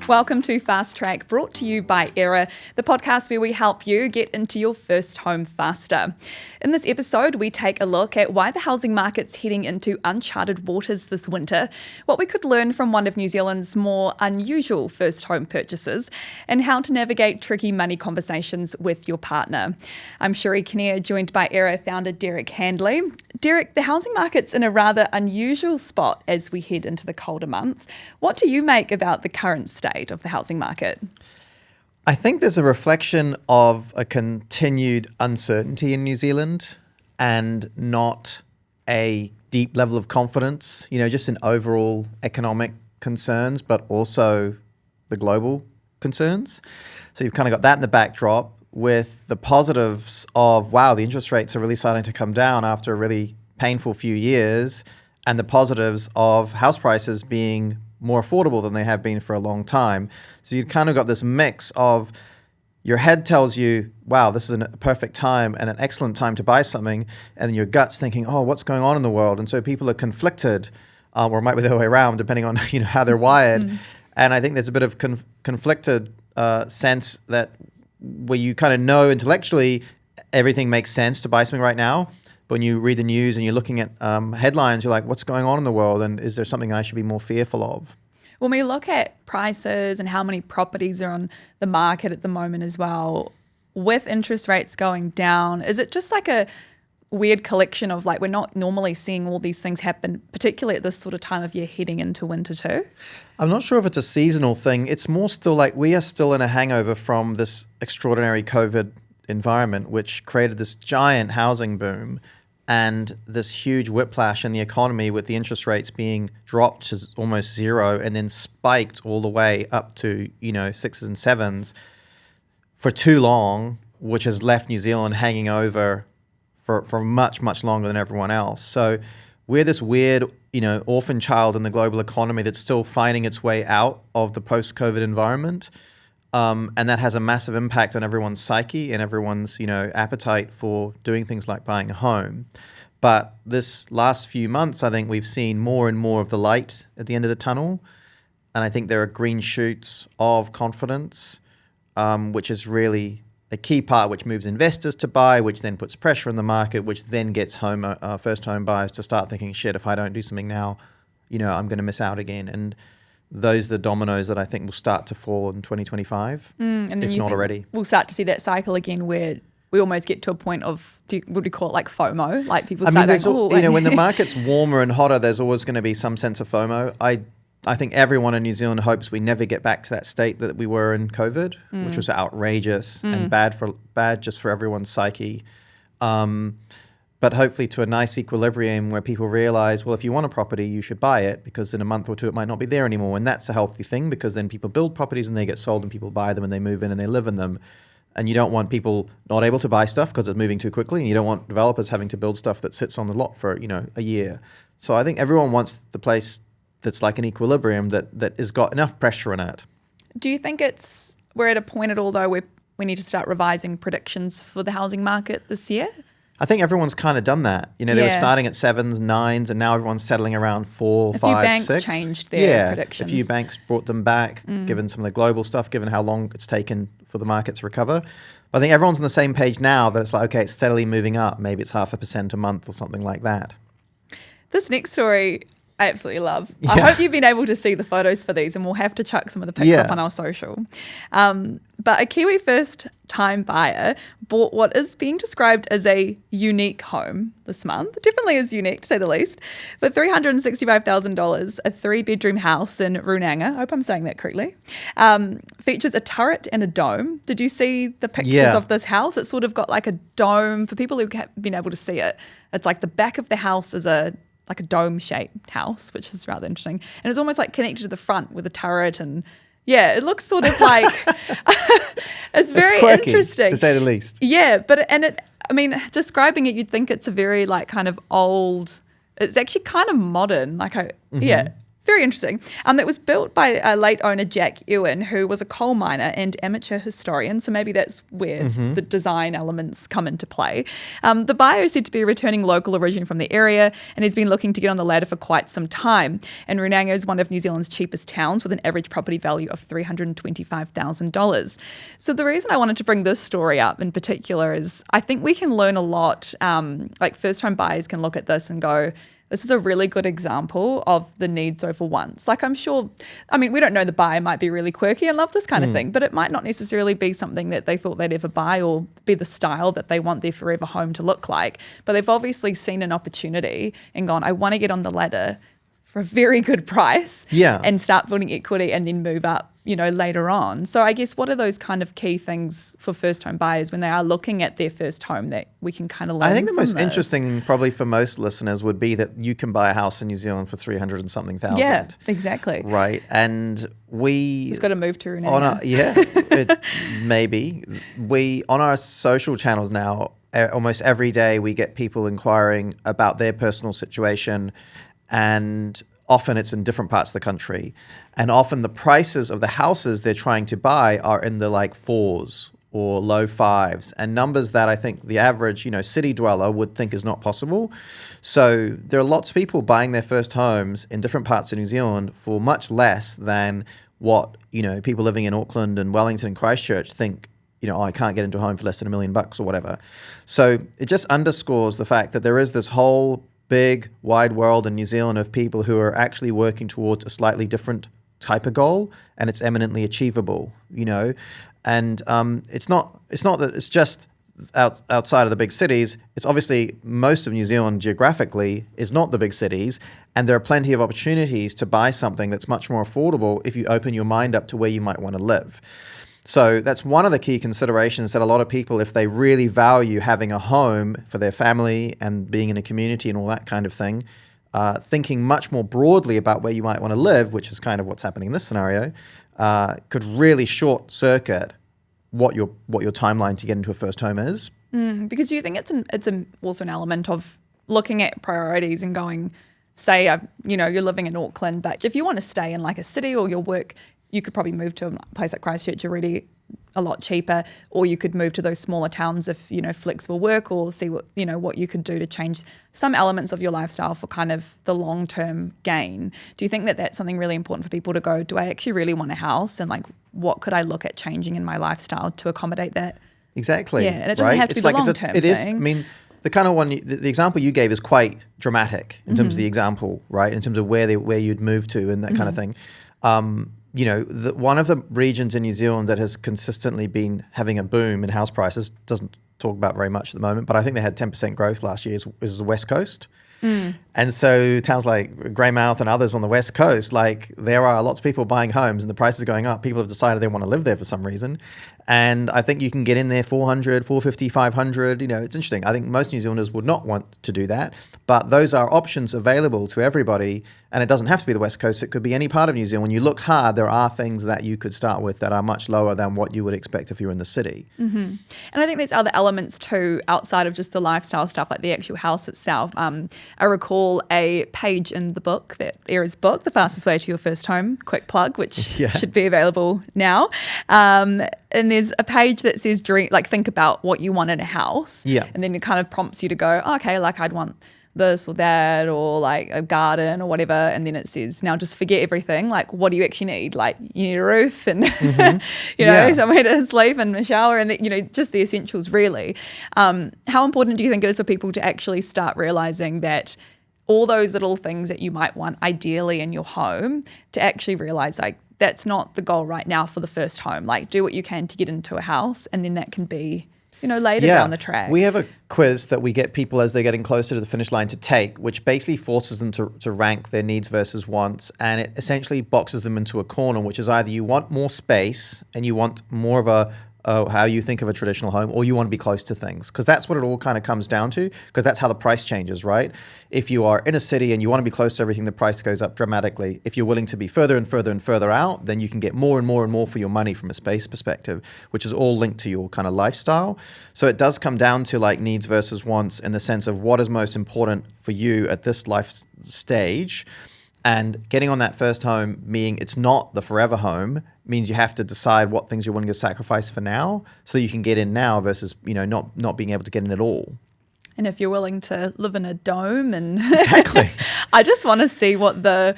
Welcome to Fast Track, brought to you by Aera, the podcast where we help you get into your first home faster. In this episode, we take a look at why the housing market's heading into uncharted waters this winter, what we could learn from one of New Zealand's more unusual first home purchases, and how to navigate tricky money conversations with your partner. I'm Sherry Kinnear, joined by Aera founder Derek Handley. Derek, the housing market's in a rather unusual spot as we head into the colder months. What do you make about the current state of the housing market? I think there's a reflection of a continued uncertainty in New Zealand and not a deep level of confidence, just in overall economic concerns, but also the global concerns. So you've kind of got that in the backdrop with the positives of, wow, the interest rates are really starting to come down after a really painful few years, and the positives of house prices being more affordable than they have been for a long time. So you've kind of got this mix of your head tells you, wow, this is a perfect time and an excellent time to buy something, and then your gut's thinking, oh, what's going on in the world? And so people are conflicted, or it might be the other way around, depending on how they're wired. Mm. And I think there's a bit of conflicted sense that where you kind of know intellectually everything makes sense to buy something right now. But when you read the news and you're looking at headlines, you're like, what's going on in the world? And is there something I should be more fearful of? When we look at prices and how many properties are on the market at the moment as well, with interest rates going down, is it just like a weird collection of we're not normally seeing all these things happen, particularly at this sort of time of year heading into winter too? I'm not sure if it's a seasonal thing. It's more still we are still in a hangover from this extraordinary COVID environment, which created this giant housing boom and this huge whiplash in the economy with the interest rates being dropped to almost zero and then spiked all the way up to, 6s and 7s for too long, which has left New Zealand hanging over for much, much longer than everyone else. So we're this weird, orphan child in the global economy that's still finding its way out of the post-COVID environment. And that has a massive impact on everyone's psyche and everyone's, appetite for doing things like buying a home. But this last few months, I think we've seen more and more of the light at the end of the tunnel. And I think there are green shoots of confidence, which is really a key part, which moves investors to buy, which then puts pressure on the market, which then gets first home buyers to start thinking, shit, if I don't do something now, I'm going to miss out again. And those are the dominoes that I think will start to fall in 2025, if not already. We'll start to see that cycle again where we almost get to a point of, would we call it FOMO? People start when the market's warmer and hotter, there's always going to be some sense of FOMO. I think everyone in New Zealand hopes we never get back to that state that we were in COVID, which was outrageous and bad just for everyone's psyche. But hopefully to a nice equilibrium where people realize, well, if you want a property, you should buy it because in a month or two it might not be there anymore. And that's a healthy thing because then people build properties and they get sold and people buy them and they move in and they live in them. And you don't want people not able to buy stuff because it's moving too quickly. And you don't want developers having to build stuff that sits on the lot for, a year. So I think everyone wants the place that's like an equilibrium that has got enough pressure in it. Do you think we're at a point at all though where we need to start revising predictions for the housing market this year? I think everyone's kind of done that. They were starting at 7s, 9s, and now everyone's settling around 4, 5, 6. A few banks changed their predictions. A few banks brought them back, given some of the global stuff, given how long it's taken for the market to recover. But I think everyone's on the same page now that it's okay, it's steadily moving up. Maybe it's 0.5% a month or something like that. This next story I absolutely love. Yeah. I hope you've been able to see the photos for these, and we'll have to chuck some of the pics up on our social. But a Kiwi first-time buyer bought what is being described as a unique home this month. It definitely is unique, to say the least. For $365,000, a 3-bedroom house in Runanga, I hope I'm saying that correctly, features a turret and a dome. Did you see the pictures of this house? It's sort of got like a dome. For people who have been able to see it, it's like the back of the house is a dome-shaped house, which is rather interesting. And it's almost connected to the front with a turret and it looks sort of it's very quirky, interesting. to say the least. Yeah, describing it, you'd think it's a very kind of old, it's actually kind of modern, Very interesting. It was built by late owner Jack Ewan, who was a coal miner and amateur historian. So maybe that's where the design elements come into play. The buyer is said to be a returning local origin from the area and has been looking to get on the ladder for quite some time. And Runanga is one of New Zealand's cheapest towns with an average property value of $325,000. So the reason I wanted to bring this story up in particular is I think we can learn a lot. Like first home buyers can look at this and go, this is a really good example of the needs over wants. Like I'm sure, I mean, we don't know, the buyer might be really quirky and love this kind of thing, but it might not necessarily be something that they thought they'd ever buy or be the style that they want their forever home to look like. But they've obviously seen an opportunity and gone, I want to get on the ladder for a very good price and start building equity and then move up, later on. So I guess what are those kind of key things for first home buyers when they are looking at their first home that we can kind of learn from? I think the most interesting probably for most listeners would be that you can buy a house in New Zealand for 300 and something thousand. Yeah, exactly. Right. And we... It's got to move to Runanga. Maybe. We, on our social channels now, almost every day we get people inquiring about their personal situation, and often it's in different parts of the country. And often the prices of the houses they're trying to buy are in the like 4s or low 5s, and numbers that I think the average, city dweller would think is not possible. So there are lots of people buying their first homes in different parts of New Zealand for much less than what, people living in Auckland and Wellington and Christchurch think, I can't get into a home for less than $1 million or whatever. So it just underscores the fact that there is this whole big, wide world in New Zealand of people who are actually working towards a slightly different type of goal, and it's eminently achievable, And it's not that it's just outside of the big cities. It's obviously most of New Zealand geographically is not the big cities, and there are plenty of opportunities to buy something that's much more affordable if you open your mind up to where you might want to live. So that's one of the key considerations that a lot of people, if they really value having a home for their family and being in a community and all that kind of thing, thinking much more broadly about where you might want to live, which is kind of what's happening in this scenario, could really short circuit what your timeline to get into a first home is. Because you think it's also an element of looking at priorities and going, say, you're living in Auckland, but if you want to stay in like a city or your work, you could probably move to a place like Christchurch already a lot cheaper, or you could move to those smaller towns if, flexible work, or see what you could do to change some elements of your lifestyle for kind of the long-term gain. Do you think that that's something really important for people to go, do I actually really want a house? And like, what could I look at changing in my lifestyle to accommodate that? Exactly. Yeah, and it doesn't have to be the long-term thing. It is, I mean, the kind of one, the example you gave is quite dramatic in terms of the example, right? In terms of where you'd move to and that kind of thing. One of the regions in New Zealand that has consistently been having a boom in house prices, doesn't talk about very much at the moment, but I think they had 10% growth last year, is the West Coast. And so towns like Greymouth and others on the West Coast, like there are lots of people buying homes and the prices are going up. People have decided they want to live there for some reason. And I think you can get in there 400, 450, 500. It's interesting. I think most New Zealanders would not want to do that. But those are options available to everybody. And it doesn't have to be the West Coast. It could be any part of New Zealand. When you look hard, there are things that you could start with that are much lower than what you would expect if you were in the city. And I think there's other elements too, outside of just the lifestyle stuff, like the actual house itself. I recall a page in the book, Aera's book, The Fastest Way to Your First Home, quick plug, which should be available now. And there's a page that says, think about what you want in a house. Yeah. And then it kind of prompts you to go, okay, like I'd want this or that, or like a garden or whatever. And then it says, now just forget everything. Like, what do you actually need? Like, you need a roof and, somewhere to sleep and a shower and, just the essentials really. How important do you think it is for people to actually start realizing that all those little things that you might want ideally in your home, to actually realize like, that's not the goal right now for the first home. Like, do what you can to get into a house, and then that can be, later down the track. We have a quiz that we get people as they're getting closer to the finish line to take, which basically forces them to rank their needs versus wants, and it essentially boxes them into a corner, which is either you want more space and you want more of how you think of a traditional home, or you want to be close to things, because that's what it all kind of comes down to, because that's how the price changes, right? If you are in a city and you want to be close to everything, the price goes up dramatically. If you're willing to be further and further and further out, then you can get more and more and more for your money from a space perspective, which is all linked to your kind of lifestyle. So it does come down to like needs versus wants in the sense of what is most important for you at this life stage. And getting on that first home, meaning it's not the forever home, means you have to decide what things you're willing to sacrifice for now so you can get in now versus, not being able to get in at all. And if you're willing to live in a dome and Exactly. I just want to see what the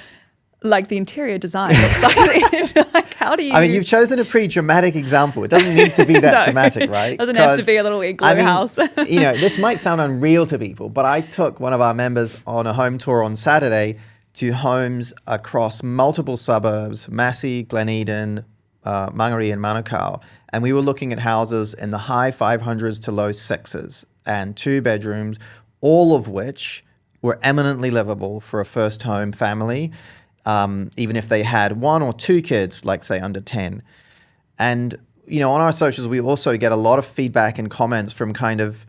interior design looks like. Like, how do you... I mean, you've chosen a pretty dramatic example. It doesn't need to be that No, dramatic, right? It doesn't have to be a little igloo house. This might sound unreal to people, but I took one of our members on a home tour on Saturday to homes across multiple suburbs, Massey, Glen Eden, Mangere and Manukau. And we were looking at houses in the high 500s to low 6s and 2 bedrooms, all of which were eminently livable for a first home family, even if they had 1 or 2 kids, like say under 10. And, on our socials, we also get a lot of feedback and comments from kind of,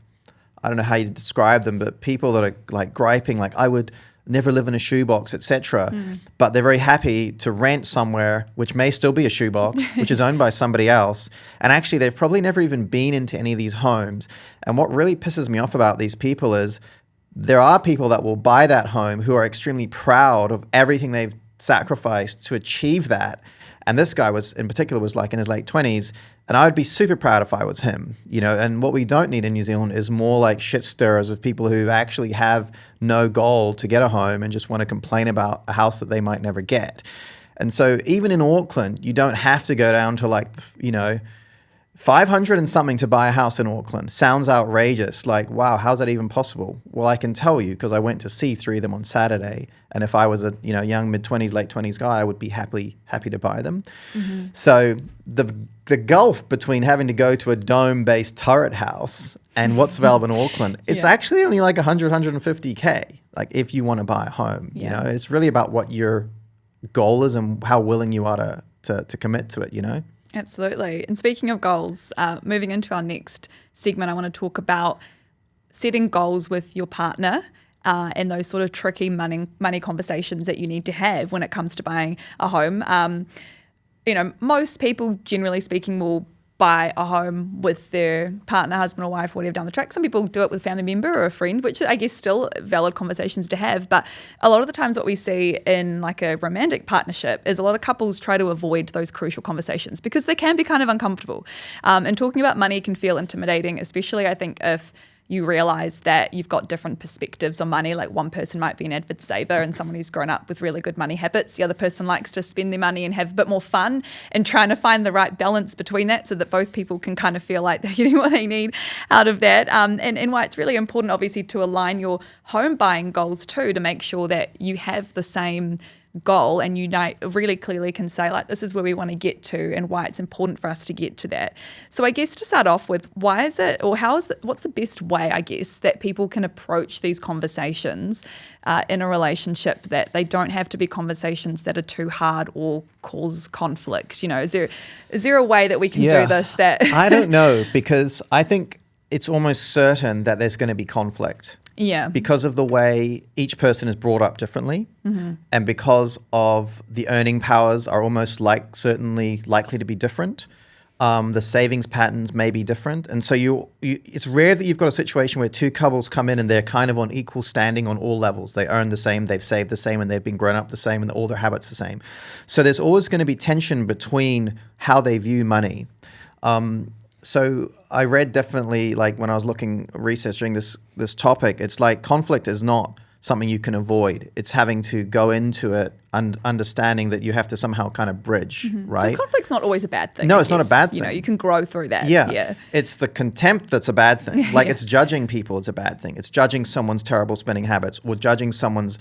I don't know how you describe them, but people that are like griping, like I would never live in a shoebox, etc. But they're very happy to rent somewhere which may still be a shoebox, which is owned by somebody else. And actually, they've probably never even been into any of these homes. And what really pisses me off about these people is there are people that will buy that home who are extremely proud of everything they've sacrificed to achieve that. And this guy in particular was like in his late 20s. And I would be super proud if I was him, and what we don't need in New Zealand is more like shit stirrers of people who actually have no goal to get a home and just want to complain about a house that they might never get. And so even in Auckland, you don't have to go down to 500 and something to buy a house in Auckland. Sounds outrageous. Like, wow, how's that even possible? Well, I can tell you because I went to see 3 of them on Saturday. And if I was a young mid-20s, late 20s guy, I would be happy to buy them. Mm-hmm. So the gulf between having to go to a dome-based turret house and what's available in Auckland, it's actually only like 100, 150K, like if you want to buy a home. It's really about what your goal is and how willing you are to commit to it, Absolutely. And speaking of goals, moving into our next segment, I want to talk about setting goals with your partner and those sort of tricky money conversations that you need to have when it comes to buying a home. Most people, generally speaking, will buy a home with their partner, husband or wife, whatever down the track. Some people do it with a family member or a friend, which I guess still valid conversations to have. But a lot of the times what we see in like a romantic partnership is a lot of couples try to avoid those crucial conversations because they can be kind of uncomfortable. And talking about money can feel intimidating, especially I think if you realize that you've got different perspectives on money. Like one person might be an avid saver and someone who's grown up with really good money habits. The other person likes to spend their money and have a bit more fun and trying to find the right balance between that so that both people can kind of feel like they're getting what they need out of that. And why it's really important, obviously, to align your home buying goals too, to make sure that you have the same goal and you really clearly can say like this is where we want to get to and why it's important for us to get to that. So I guess to start off with, what's the best way I guess that people can approach these conversations in a relationship that they don't have to be conversations that are too hard or cause conflict? Is there a way that we can do this that I don't know, because I think it's almost certain that there's going to be conflict. Yeah. Because of the way each person is brought up differently, and because of the earning powers are almost certainly likely to be different. The savings patterns may be different. And so it's rare that you've got a situation where 2 couples come in and they're kind of on equal standing on all levels. They earn the same, they've saved the same, and they've been grown up the same, and all their habits the same. So there's always going to be tension between how they view money. So I read definitely, like when I was researching this topic, it's like conflict is not something you can avoid. It's having to go into it and understanding that you have to somehow kind of bridge, right? So conflict's not always a bad thing. No, it's not a bad thing. You can grow through that. Yeah. It's the contempt that's a bad thing. It's judging people is a bad thing. It's judging someone's terrible spending habits or judging someone's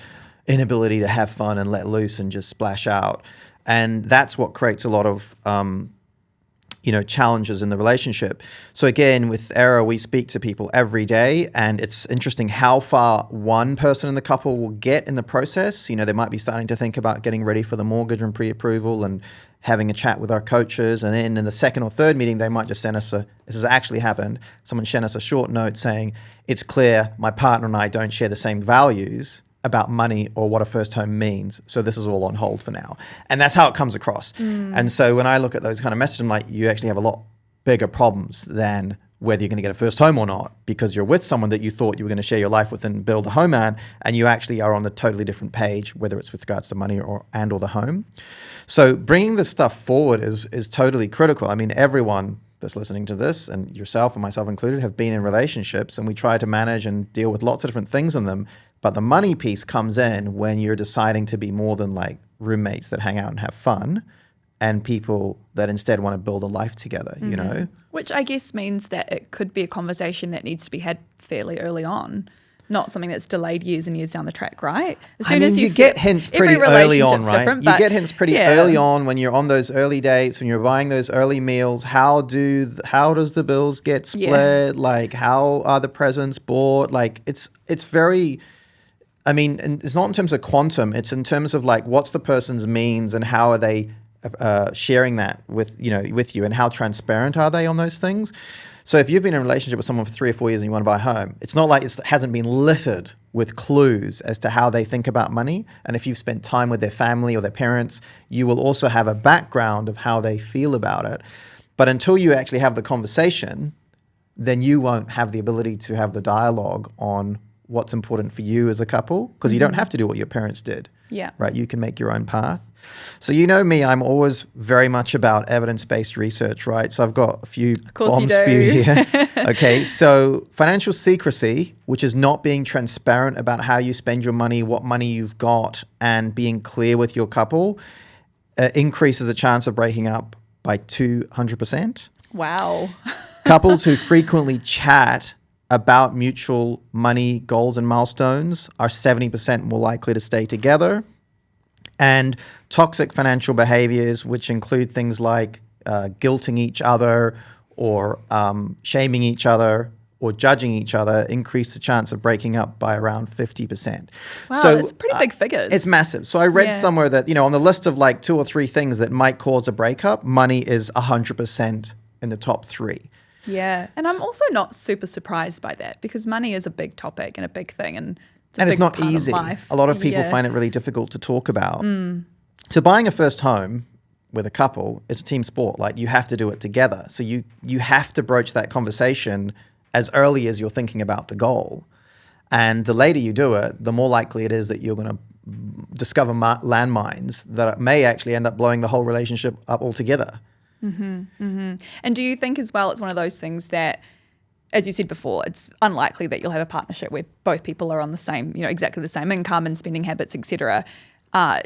inability to have fun and let loose and just splash out. And that's what creates a lot of challenges in the relationship. So again, with Aera, we speak to people every day, and it's interesting how far one person in the couple will get in the process. They might be starting to think about getting ready for the mortgage and pre-approval and having a chat with our coaches. And then in the second or third meeting, they might just send us this has actually happened. Someone sent us a short note saying, it's clear my partner and I don't share the same values about money or what a first home means. So this is all on hold for now. And that's how it comes across. And so when I look at those kind of messages, I'm like, you actually have a lot bigger problems than whether you're going to get a first home or not, because you're with someone that you thought you were going to share your life with and build a home at, and you actually are on the totally different page, whether it's with regards to money or the home. So bringing this stuff forward is totally critical. I mean, everyone that's listening to this, and yourself and myself included, have been in relationships, and we try to manage and deal with lots of different things in them. But the money piece comes in when you're deciding to be more than like roommates that hang out and have fun, and people that instead want to build a life together, you know? Which I guess means that it could be a conversation that needs to be had fairly early on, not something that's delayed years and years down the track, right? As soon as you get hints pretty early on, right? You get hints pretty early on when you're on those early dates, when you're buying those early meals. How does the bills get split? Yeah. Like, how are the presents bought? Like, it's very... I mean, and it's not in terms of quantum. It's in terms of like, what's the person's means and how are they sharing that with you, and how transparent are they on those things? So if you've been in a relationship with someone for 3 or 4 years and you want to buy a home, it's not like it hasn't been littered with clues as to how they think about money. And if you've spent time with their family or their parents, you will also have a background of how they feel about it. But until you actually have the conversation, then you won't have the ability to have the dialogue on what's important for you as a couple, because you don't have to do what your parents did. Yeah. Right. You can make your own path. So you know me, I'm always very much about evidence-based research, right? So I've got a few bombs for you here. Okay. So financial secrecy, which is not being transparent about how you spend your money, what money you've got, and being clear with your couple, increases the chance of breaking up by 200%. Wow. Couples who frequently chat about mutual money goals and milestones are 70% more likely to stay together. And toxic financial behaviors, which include things like guilting each other or shaming each other or judging each other, increase the chance of breaking up by around 50%. Wow, so, that's pretty big figures. It's massive. So I read somewhere that, on the list of like 2 or 3 things that might cause a breakup, money is 100% in the top 3. Yeah. And I'm also not super surprised by that, because money is a big topic and a big thing, and it's not easy. A lot of people find it really difficult to talk about. So buying a first home with a couple is a team sport. Like, you have to do it together. So you have to broach that conversation as early as you're thinking about the goal. And the later you do it, the more likely it is that you're going to discover landmines that may actually end up blowing the whole relationship up altogether. And do you think as well it's one of those things that, as you said before, it's unlikely that you'll have a partnership where both people are on the same, exactly the same income and spending habits, etc.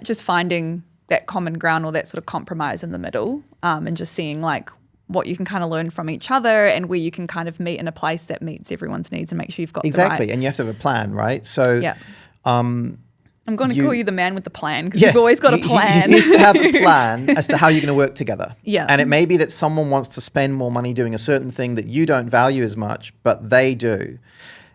Just finding that common ground or that sort of compromise in the middle, and just seeing like what you can kind of learn from each other and where you can kind of meet in a place that meets everyone's needs and make sure you've got exactly. the right... And you have to have a plan, right? So I'm going to call you the man with the plan, because you've always got a plan. You need to have a plan as to how you're going to work together. Yeah. And it may be that someone wants to spend more money doing a certain thing that you don't value as much, but they do.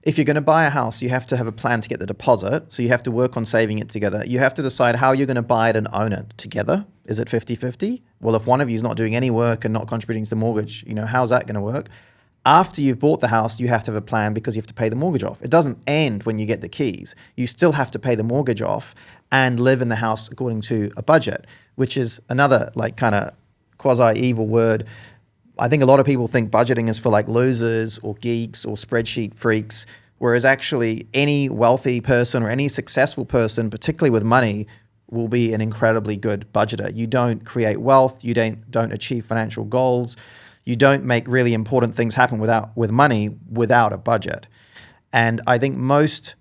If you're going to buy a house, you have to have a plan to get the deposit. So you have to work on saving it together. You have to decide how you're going to buy it and own it together. Is it 50-50? Well, if one of you is not doing any work and not contributing to the mortgage, how's that going to work? After you've bought the house, you have to have a plan, because you have to pay the mortgage off. It doesn't end when you get the keys. You still have to pay the mortgage off and live in the house according to a budget, which is another like kind of quasi-evil word. I think a lot of people think budgeting is for like losers or geeks or spreadsheet freaks, whereas actually any wealthy person or any successful person, particularly with money, will be an incredibly good budgeter. You don't create wealth. You don't achieve financial goals. You don't make really important things happen with money without a budget. And I think most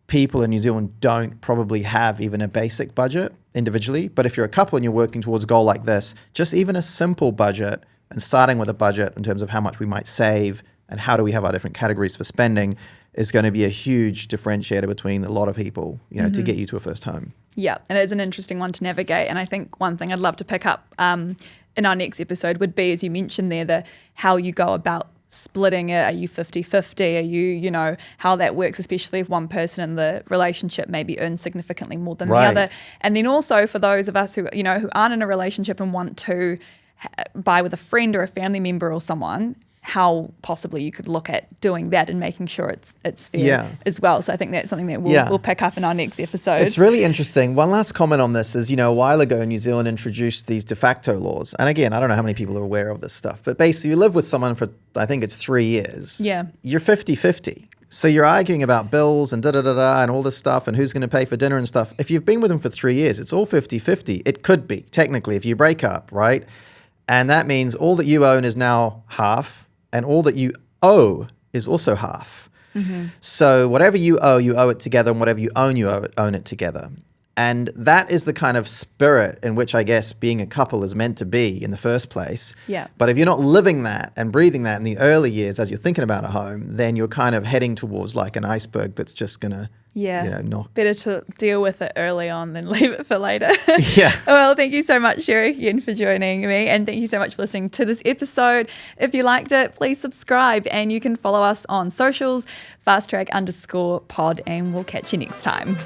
people in New Zealand don't probably have even a basic budget individually. But if you're a couple and you're working towards a goal like this, just even a simple budget and starting with a budget in terms of how much we might save and how do we have our different categories for spending is going to be a huge differentiator between a lot of people, to get you to a first home. Yeah, and it's an interesting one to navigate. And I think one thing I'd love to pick up in our next episode would be, as you mentioned there, how you go about splitting it. Are you 50-50? Are you, how that works, especially if one person in the relationship maybe earns significantly more than the other. And then also for those of us who aren't in a relationship and want to buy with a friend or a family member or someone, how possibly you could look at doing that and making sure it's fair as well. So I think that's something that we'll pick up in our next episode. It's really interesting. One last comment on this is, a while ago New Zealand introduced these de facto laws. And again, I don't know how many people are aware of this stuff, but basically you live with someone for, I think it's 3 years. Yeah. You're 50-50. So you're arguing about bills and and all this stuff and who's going to pay for dinner and stuff. If you've been with them for 3 years, it's all 50-50. It could be, technically, if you break up, right? And that means all that you own is now half, and all that you owe is also half. Mm-hmm. So whatever you owe it together, and whatever you own it together. And that is the kind of spirit in which I guess being a couple is meant to be in the first place. Yeah. But if you're not living that and breathing that in the early years as you're thinking about a home, then you're kind of heading towards like an iceberg that's just going to, knock. Better to deal with it early on than leave it for later. Yeah. Well, thank you so much, Sherry, again, for joining me. And thank you so much for listening to this episode. If you liked it, please subscribe, and you can follow us on socials, fasttrack_pod, and we'll catch you next time.